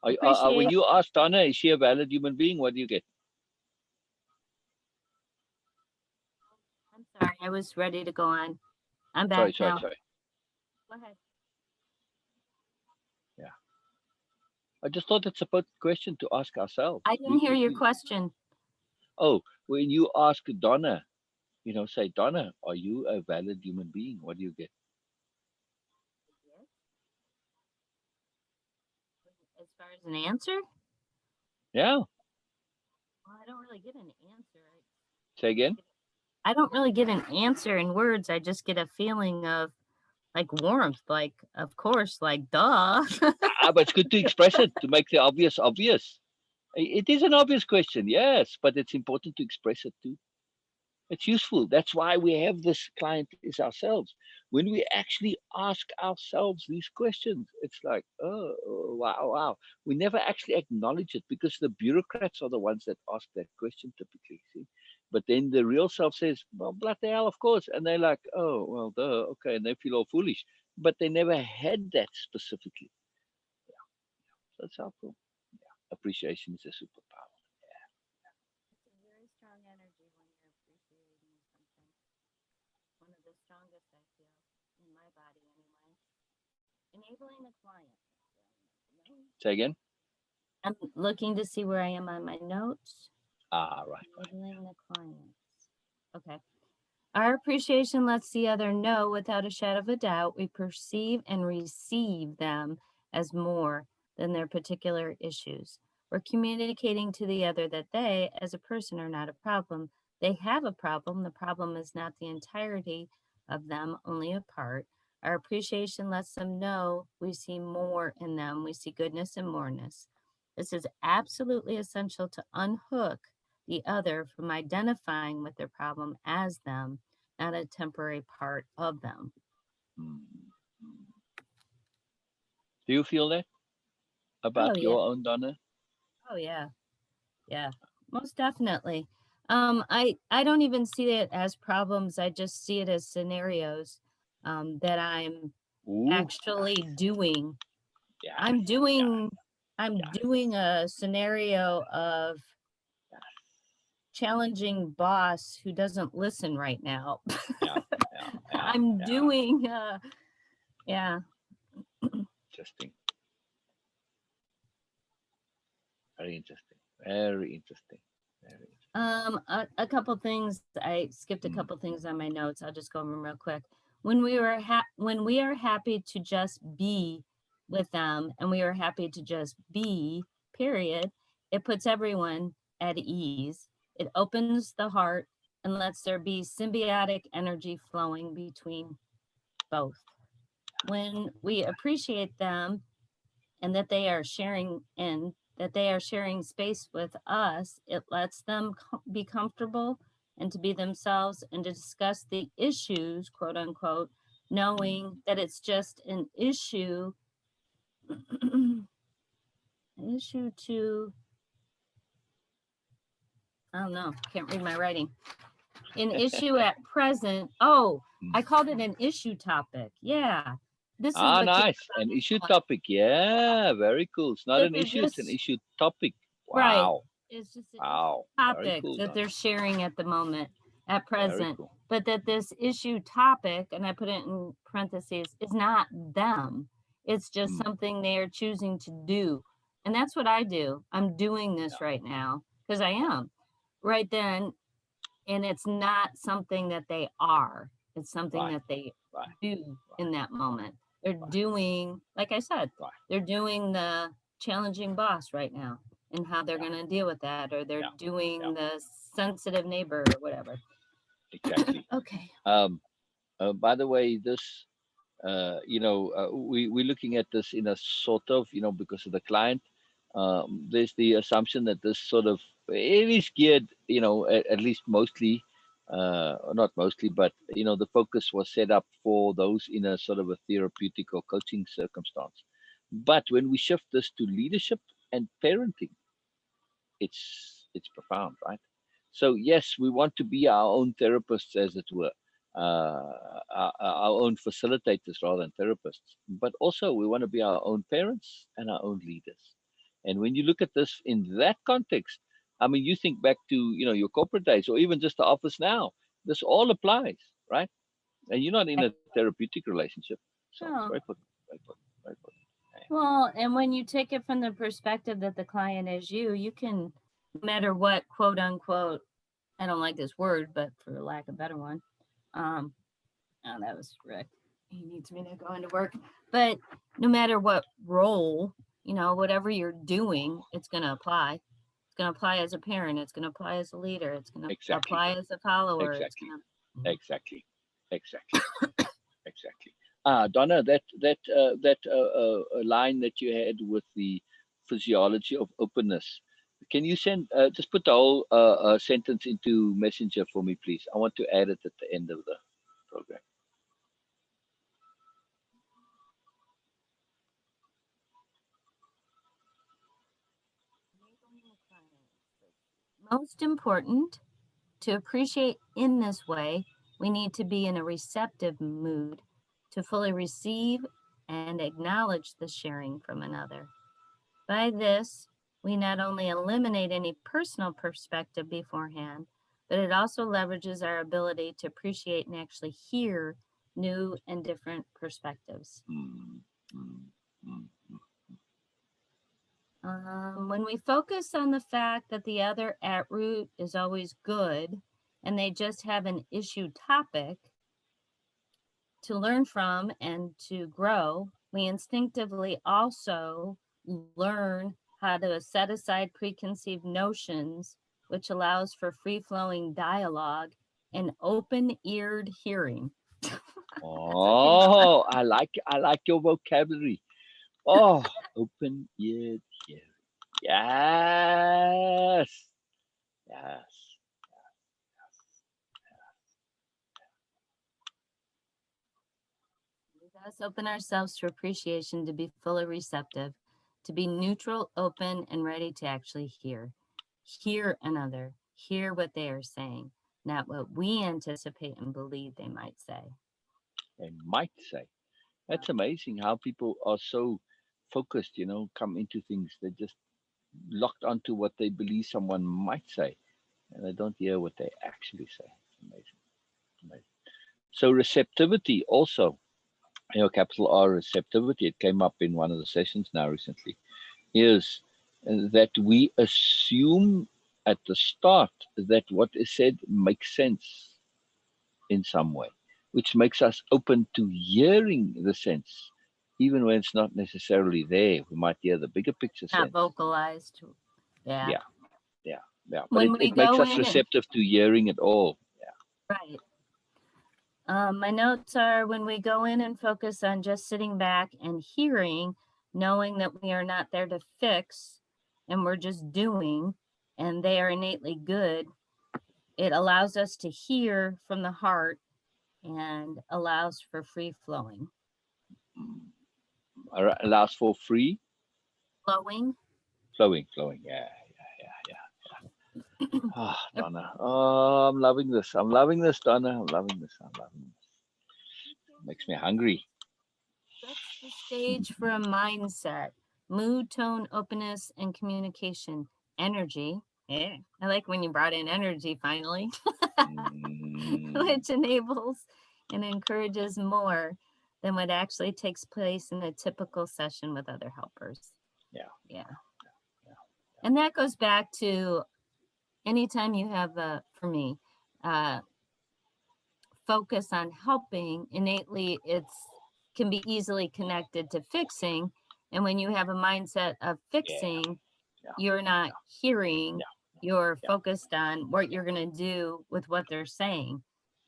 When Appreciate. you ask Donna, is she a valid human being? What do you get? I'm sorry, I was ready to go on. I'm Sorry, back sorry, now. sorry. Go ahead. Yeah. I just thought it's a good question to ask I ourselves. didn't hear your question. Oh, when you ask Donna, say, Donna, are you a valid human being? What do you get? Yes. As far as an answer, Yeah. well, I don't really get an answer. Say again. I don't really get an answer in words. I just get a feeling of like warmth, like of course, like duh. But it's good to express it to make the obvious obvious. It is an obvious question, yes, but it's important to express it too. It's useful. That's why we have this client is ourselves. When we actually ask ourselves these questions, it's like, oh, wow, wow. We never actually acknowledge it because the bureaucrats are the ones that ask that question typically. See, but then the real self says, "Well, bloody hell, of course," and they're like, "Oh, well, duh, okay," and they feel all foolish, but they never had that specifically. Yeah, so it's helpful. Yeah, appreciation is a superpower. It's a very strong energy when you're appreciating something. One of the strongest I feel in my body anyway. Enabling the client. Say again. I'm looking to see where I am on my notes. Ah, right, right. Enabling the clients. Okay. Our appreciation lets the other know without a shadow of a doubt we perceive and receive them as more than their particular issues. We're communicating to the other that they, as a person, are not a problem. They have a problem. The problem is not the entirety of them, only a part. Our appreciation lets them know we see more in them. We see goodness and moreness. This is absolutely essential to unhook the other from identifying with their problem as them, not a temporary part of them. Mm. Do you feel that Oh about yeah. your own Donna? Oh yeah. Yeah. Most definitely. I don't even see it as problems. I just see it as scenarios that I'm Ooh, actually doing. yeah, I'm yeah, doing I'm yeah, doing a scenario of challenging boss who doesn't listen right now. yeah, yeah, yeah, I'm yeah. doing yeah. Interesting. Very interesting. Very interesting. Very interesting. A couple things. I skipped a Mm. couple things on my notes. I'll just go over them real quick. When we are happy to just be with them, and we are happy to just be, period, it puts everyone at ease. It opens the heart and lets there be symbiotic energy flowing between both. When we appreciate them and that they are sharing space with us, it lets them be comfortable and to be themselves and to discuss the issues, quote unquote, knowing that it's just an issue, issue to, I don't know, can't read my writing. An issue at present. Oh, I called it an issue topic. Yeah. This is Ah, what came nice. about An this issue one. topic. Yeah, very cool. It's not That an they're issue, it's an just issue topic. right. Wow. It's just an issue Wow. Very topic cool, that Donna. they're sharing at the moment, at Very present. cool. But that this issue topic, and I put it in parentheses, is not them. It's just Mm, something they are choosing to do. And that's what I do. I'm doing yeah, this right now because I yeah. am right then. And it's not something that they are, it's something Right, that they right, do right, in that right, moment. They're right, doing, like I said, right. they're doing the challenging boss right now and how they're Yeah, going to deal with that, or they're yeah, yeah. doing the sensitive neighbor or whatever. Exactly. Okay. Um, by the way, this, we're looking at this in a sort of, because of the client. There's the assumption that this sort of it is geared, at least mostly, or not mostly, but the focus was set up for those in a sort of a therapeutic or coaching circumstance. But when we shift this to leadership and parenting, it's profound, right? So yes, we want to be our own therapists, as it were, our own facilitators rather than therapists. But also, we want to be our own parents and our own leaders. And when you look at this in that context, I mean, you think back to your corporate days, or even just the office now. This all applies, right? And you're not in a therapeutic relationship, so it's very Oh, important, very important, very important. well, and when you take it from the perspective that the client is you, you can, no matter what, quote unquote, I don't like this word, but for lack of a better one, um, oh, that was Rick. He needs me to go into work. But no matter what role, whatever you're doing, it's going to apply. It's going to apply as a parent. It's going to apply as a leader. It's going to Exactly, apply as a follower. It's exactly, going to. exactly, exactly. Exactly. Donna, that line that you had with the physiology of openness. Can you send just put the whole sentence into Messenger for me, please? I want to add it at the end of the program. Most important, to appreciate in this way, we need to be in a receptive mood to fully receive and acknowledge the sharing from another. By this, we not only eliminate any personal perspective beforehand, but it also leverages our ability to appreciate and actually hear new and different perspectives. Mm, mm, mm, When we focus on the fact that the other at root is always good and they just have an issue topic to learn from and to grow, we instinctively also learn how to set aside preconceived notions, which allows for free flowing dialogue and open eared hearing. That's what came up. Oh, I like your vocabulary. Oh, open eared hearing. Yes, yes. Let us open ourselves to appreciation, to be fully receptive, to be neutral, open, and ready to actually hear. Hear another, hear what they are saying, not what we anticipate and believe they might say. They might say. That's amazing how people are so focused, come into things. They're just locked onto what they believe someone might say, and they don't hear what they actually say. It's amazing. Amazing. So receptivity also, capital R receptivity, it came up in one of the sessions now recently, is that we assume at the start that what is said makes sense in some way, which makes us open to hearing the sense, even when it's not necessarily there. We might hear the bigger picture Not sense. vocalized. Yeah. Yeah, yeah, yeah. But When it, we it makes go us in and, receptive to hearing it all. Yeah. right. My notes are when we go in and focus on just sitting back and hearing, knowing that we are not there to fix and we're just doing, and they are innately good, It allows us to hear from the heart and allows for free flowing. Allows for free Flowing. flowing. Yeah, yeah. Ah, Donna. Oh, I'm loving this. I'm loving this, Donna. I'm loving this. I'm loving this. Makes me hungry. Sets the stage for a mindset, mood, tone, openness, and communication. Energy. Yeah, I like when you brought in energy finally, Mm, which enables and encourages more than what actually takes place in a typical session with other helpers. yeah, Yeah. yeah, And that goes back to anytime you have for me, uh, focus on helping, innately it's can be easily connected to fixing. And when you have a mindset of yeah, fixing, yeah, you're not hearing, yeah, you're yeah, focused on what you're going to do with what they're saying.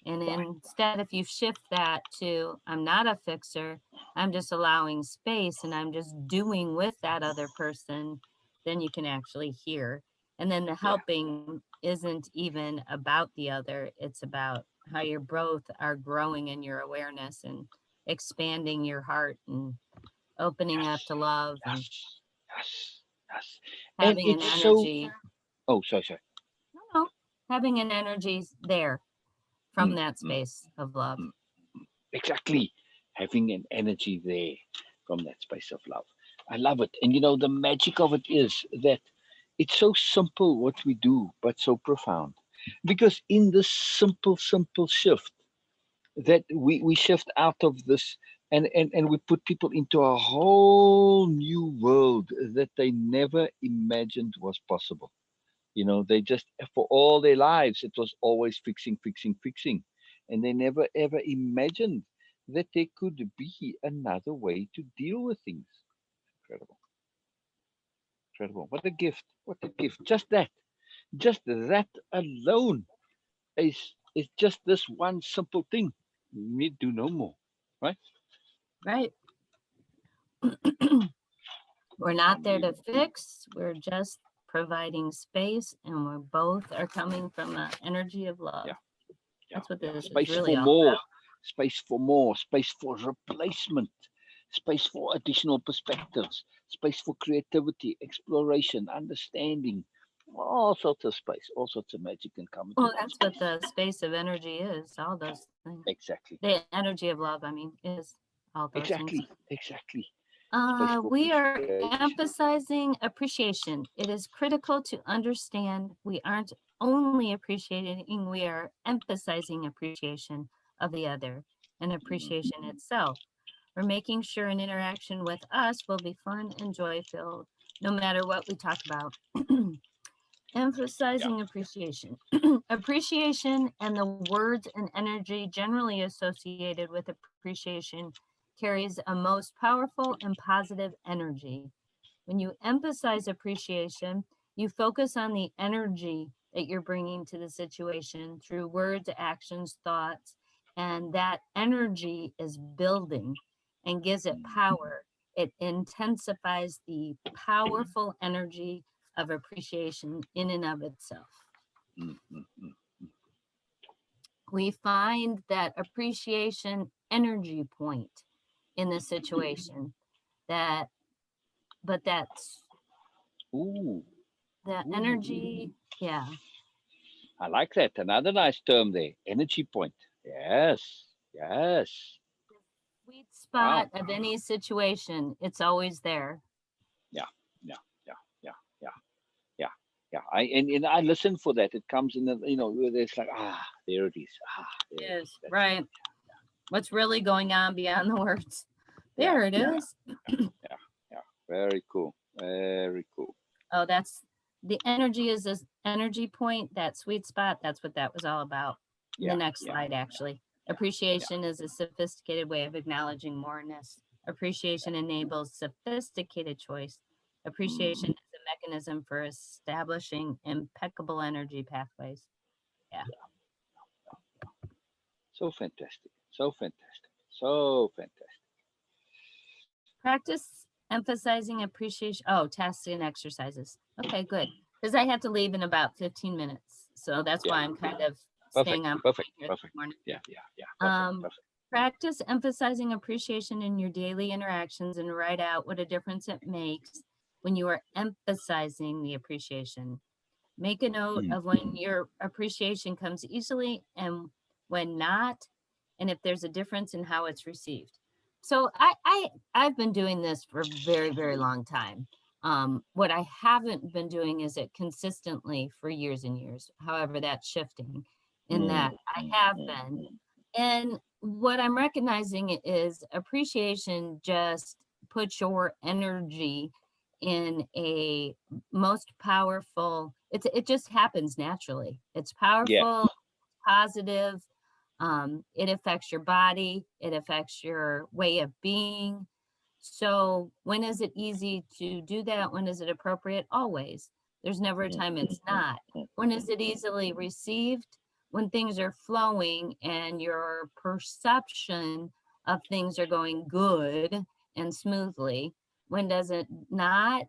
And yeah. Right. instead, if you shift that to, I'm not a fixer, I'm just allowing space and I'm just doing with that other person, then you can actually hear. And then the Yeah. helping isn't even about the other, it's about how you both are growing in your awareness and expanding your heart and opening up Yes. to love and Yes. Yes. Yes. And having an it's so. energy. Oh, sorry. No, no, having an energy there from Mm, that mm, space of love. mm. Exactly. Having an energy there from that space of love. I love it. And the magic of it is that it's so simple what we do, but so profound. Because in this simple shift, that we shift out of this, and we put people into a whole new world that they never imagined was possible. They just, for all their lives, it was always fixing, and they never ever imagined that there could be another way to deal with things. Incredible. Incredible. What a gift. What a gift. Just that alone is just this one simple thing. We need to do no more, right? Right. We're not there to Unbelievable. fix, we're just providing space, and we're both are coming from an energy of love. Yeah, yeah, That's what yeah. this is Space really for all more, about. space for replacement, space for additional perspectives, space for creativity, exploration, understanding. All sorts of space, all sorts of magic can come into Well, one that's what space. the space of energy is, all those things. Exactly, The energy of love, I mean, is all those things. exactly. Space for We are appreciation. emphasizing appreciation. It is critical to understand we aren't only appreciating, we are emphasizing appreciation of the other and Mm, appreciation itself. We're making sure an interaction with us will be fun and joy filled, no matter what we talk about. yeah. Emphasizing appreciation. Appreciation and the words and energy generally associated with appreciation carries a most powerful and positive energy. When you emphasize appreciation, you focus on the energy that you're bringing to the situation through words, actions, thoughts, and that energy is building and gives it Mm, power. It intensifies the powerful energy of appreciation in and of itself. mm, mm, mm. We find that appreciation energy point in the situation that but Ooh, that ooh. energy, yeah, I like that. Another nice term there. Energy point. Yes, yes. sweet spot Wow. of any situation, it's always there. Yeah, yeah, yeah, yeah, yeah, yeah, yeah. And I listen for that. It comes in, where it's like, there it is. There it is. Is That's it. right. What's really going on beyond the words? Yeah, There it yeah, is. yeah, yeah. Very cool. Very cool. Oh, that's the energy is this energy point, that sweet spot. That's what that was all about. In the Yeah, next yeah, slide, actually. yeah, yeah. Appreciation is a sophisticated way of acknowledging moreness. Appreciation enables sophisticated choice. Appreciation Mm, is a mechanism for establishing impeccable energy pathways. Yeah. so fantastic. So fantastic. So fantastic. Practice emphasizing appreciation. Oh, tasks and exercises. Okay, good. Because I have to leave in about 15 minutes. So that's Yeah. why I'm kind of Perfect. staying on Perfect. point here this Perfect. morning. Yeah. Yeah. Yeah. Perfect. Um, Perfect. Practice emphasizing appreciation in your daily interactions and write out what a difference it makes when you are emphasizing the appreciation. Make a note Mm. of when your appreciation comes easily and when not, and if there's a difference in how it's received. So I've been doing this for a very, very long time. What I haven't been doing is it consistently for years and years. However, that's shifting in Mm. that I have been. Mm. And what I'm recognizing is appreciation just puts your energy in a most powerful, it just happens naturally. It's Yeah. powerful, positive, it affects your body, it affects your way of being. So when is it easy to do that? When is it appropriate? Always. There's never a Mm. time it's Mm. not. Mm. When is it easily received? When things are flowing and your perception of things are going good and smoothly. When does it not?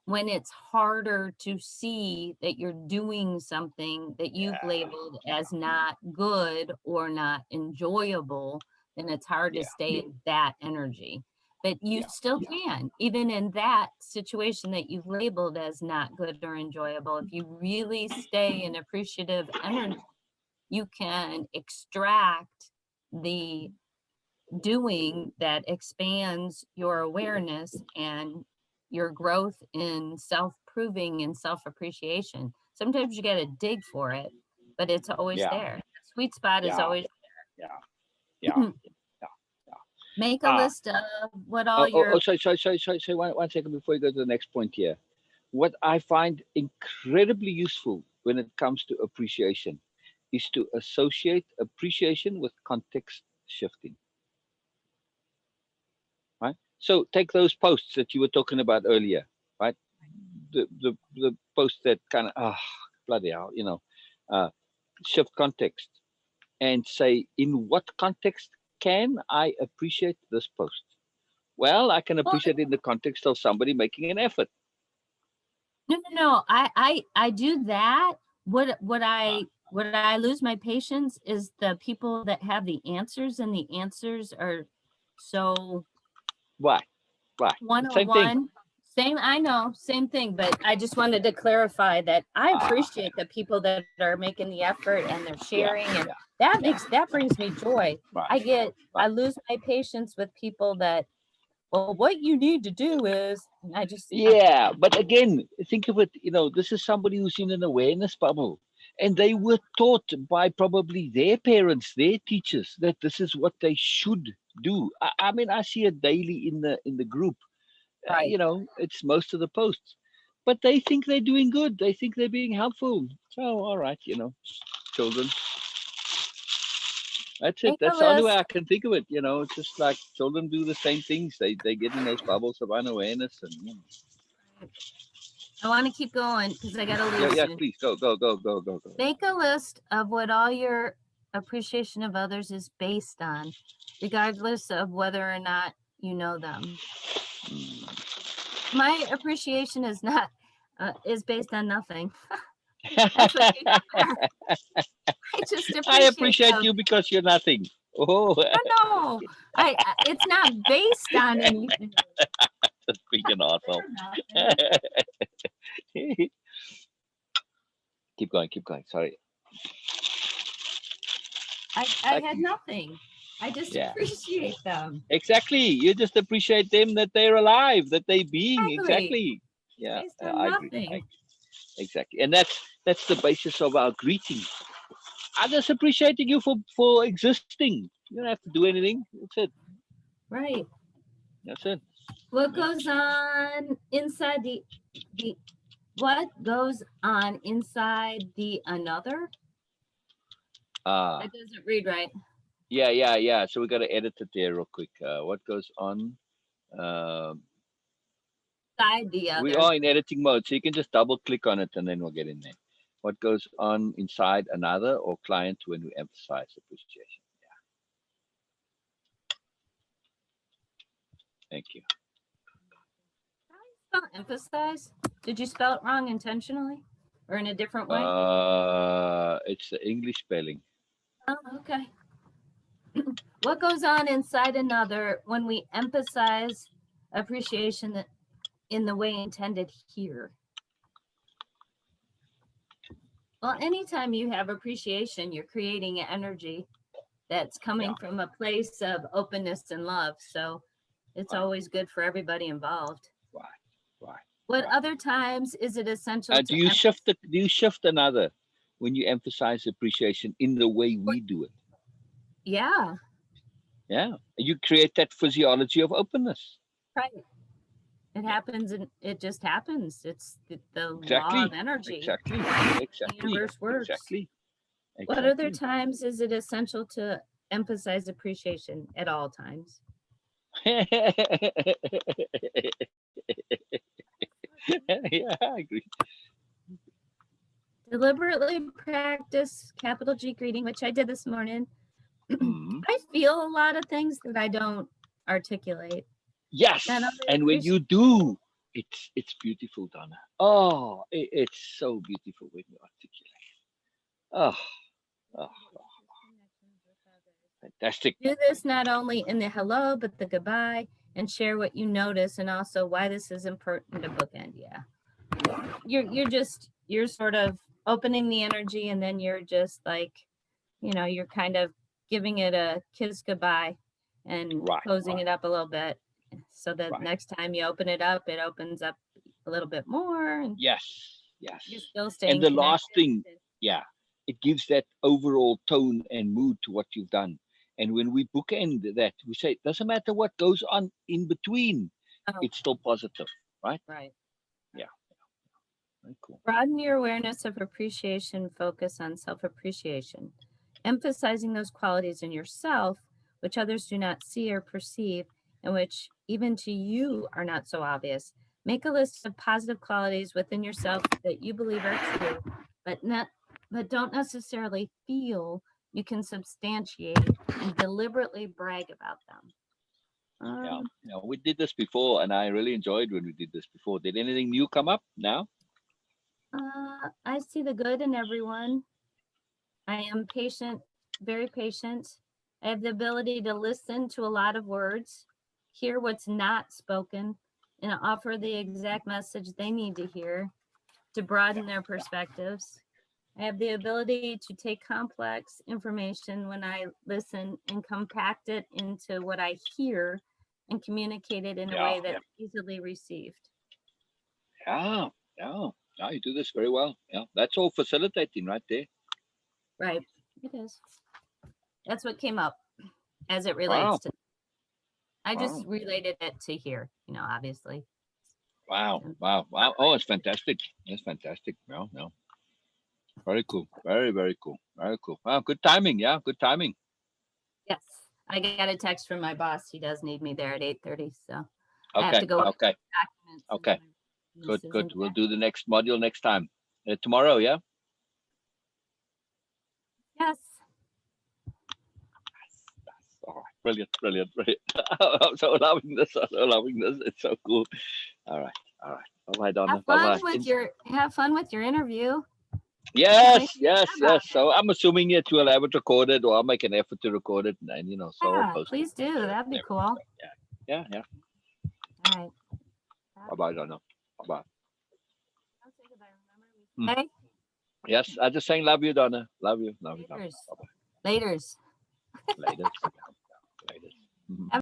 When it's harder to see that you're doing something that you've Yeah. labeled as not good or not enjoyable, then it's hard to Yeah. stay in that energy. But you Yeah. still can, even in that situation that you've labeled as not good or enjoyable. If you really stay in appreciative energy, you can extract the doing that expands your awareness and your growth in self-proving and self-appreciation. Sometimes you got to dig for it, but it's always Yeah. there. The sweet spot is Yeah. always Yeah. Yeah. there. Yeah. Yeah. Make a Ah. list of what all Oh, oh, your oh, sorry, one second before you go to the next point here. What I find incredibly useful when it comes to appreciation is to associate appreciation with context shifting, right? So take those posts that you were talking about earlier, right? The post that kind of, bloody hell, uh, shift context and say, in what context can I appreciate this post? Well, I can well, appreciate it in the context of somebody making an effort. no. I do that. What Ah, I lose my patience is the people that have the answers, and the answers are so why? Why? Same thing. 101. Same, I know, same thing, but I just wanted to clarify that I Ah, appreciate the people that are making the effort and they're yeah, sharing, and yeah, yeah. that brings me joy. Right, I right. lose my patience with people that, well, what you need to do is, and I just, Yeah, but again, think of it. This is somebody who's in an awareness bubble, and they were taught by probably their parents, their teachers, that this is what they should do. I mean, I see it daily in the group. right. It's most of the posts, but they think they're doing good. They think they're being helpful. So, all right, children. That's it. Make a That's the only way list. I can think of it. It's just like children do the same things. They get in those bubbles of unawareness, and I want to keep going because I got to yeah, leave yeah. soon. Please go, go, go, go, go, go. Make a list of what all your appreciation of others is based on, regardless of whether or not you know them. My appreciation is not is based on nothing. That's what people are. I just I appreciate appreciate them. you because you're nothing. Oh, No, no, it's not based on anything. freaking asshole. They're nothing. Keep going, keep going. Sorry. I Like, had nothing. I just yeah, appreciate them. exactly. You just appreciate them that they're alive, that they're being. Exactly. Exactly. It's Yeah, based on I agree. I nothing. agree. Exactly. And that's the basis of our greeting. Others appreciating you for existing. You don't have to do anything. That's it. Right. That's it. What Yeah. goes on inside the what goes on inside the another? Ah, That doesn't read right. yeah, yeah, yeah. So we got to edit it there real quick. What goes on? Um, Inside the we other. are in editing mode, so you can just double click on it and then we'll get in there. What goes on inside another or client when we emphasize appreciation? Yeah, thank you. How do you spell emphasize? Did you spell it wrong intentionally? or in a different way? It's the English spelling. Oh, okay. What goes on inside another when we emphasize appreciation in the way intended here? Well, anytime you have appreciation, you're creating energy that's coming Yeah, from a place of openness and love. So it's right, always good for everybody involved. right, right, What right. other times is it essential Do to you shift the? Do you shift another when you emphasize appreciation in the way we do it? Yeah, Yeah, you create that physiology of openness. right. It Yeah, happens and it just happens. It's the law of exactly, energy. exactly, The exactly, universe works. exactly, What other exactly. times is it essential to emphasize appreciation at all times? Yeah, I agree. Deliberately practice capital G greeting, which I did this morning. Mhm. I feel a lot of things that I don't articulate. Then Yes, other and when you do, it's beautiful, Donna. Oh, it's so beautiful when you articulate. Oh, oh, fantastic. do this not only in the hello, but the goodbye, and share what you notice and also why this is important to bookend. Yeah. You're sort of opening the energy and then you're just like, you're kind of giving it a kiss goodbye and Right, closing right, it up a little bit so that right. next time you open it up, it opens up a little bit more and Yes, yes. you're still And staying the last connected. thing, yeah, it gives that overall tone and mood to what you've done. And when we bookend that, we say it doesn't matter what goes on in between, Oh, it's still positive, right? right. Yeah, very cool. Broaden your awareness of appreciation, focus on self appreciation, emphasizing those qualities in yourself which others do not see or perceive, and which even to you are not so obvious. Make a list of positive qualities within yourself that you believe are true, but not but don't necessarily feel you can substantiate and deliberately brag about them. Yeah, Um, yeah, we did this before, and I really enjoyed when we did this before. Did anything new come up now? I see the good in everyone. I am patient, very patient. I have the ability to listen to a lot of words, hear what's not spoken, and offer the exact message they need to hear to Yeah, broaden their yeah, perspectives. I have the ability to take complex information when I listen and compact it into what I hear and communicate it in a yeah, way yeah, that's easily received. yeah, yeah. Yeah, you do this very well. Yeah, that's all facilitating right there. Right. It is. That's what came up as it relates Wow, to. I just wow, related it to here, obviously. wow, And wow, wow. Oh, it's fantastic. It's fantastic. No, no. Very cool. Very, very cool. Very cool. Wow, good timing. Yeah, good timing. yes, I got a text from my boss. He does need me there at 8:30, so I have Okay, to go with okay, documents and okay. my Good, misses good. and We'll that. do the next module next time. Tomorrow, yeah? Yes. That's all right. Brilliant, brilliant, brilliant. I'm so loving this. I'm so loving this. It's so cool. All right, all right. Bye bye, Donna. Bye bye. Have fun with your interview. Tell me Yes, what you yes, thought yes. about it. So I'm assuming it will have it recorded, or I'll make an effort to record it, and so I'll Yeah, post it please and do. share it That'd and be everything. cool. So yeah, yeah, yeah. All right. Bye bye, Donna. Bye bye. Don't say goodbye. Remember we say Yes, I just saying love you, Donna. Love you, love you, love you. laters. Bye bye. Laters. Later. Yeah, yeah, later. Mhm. Have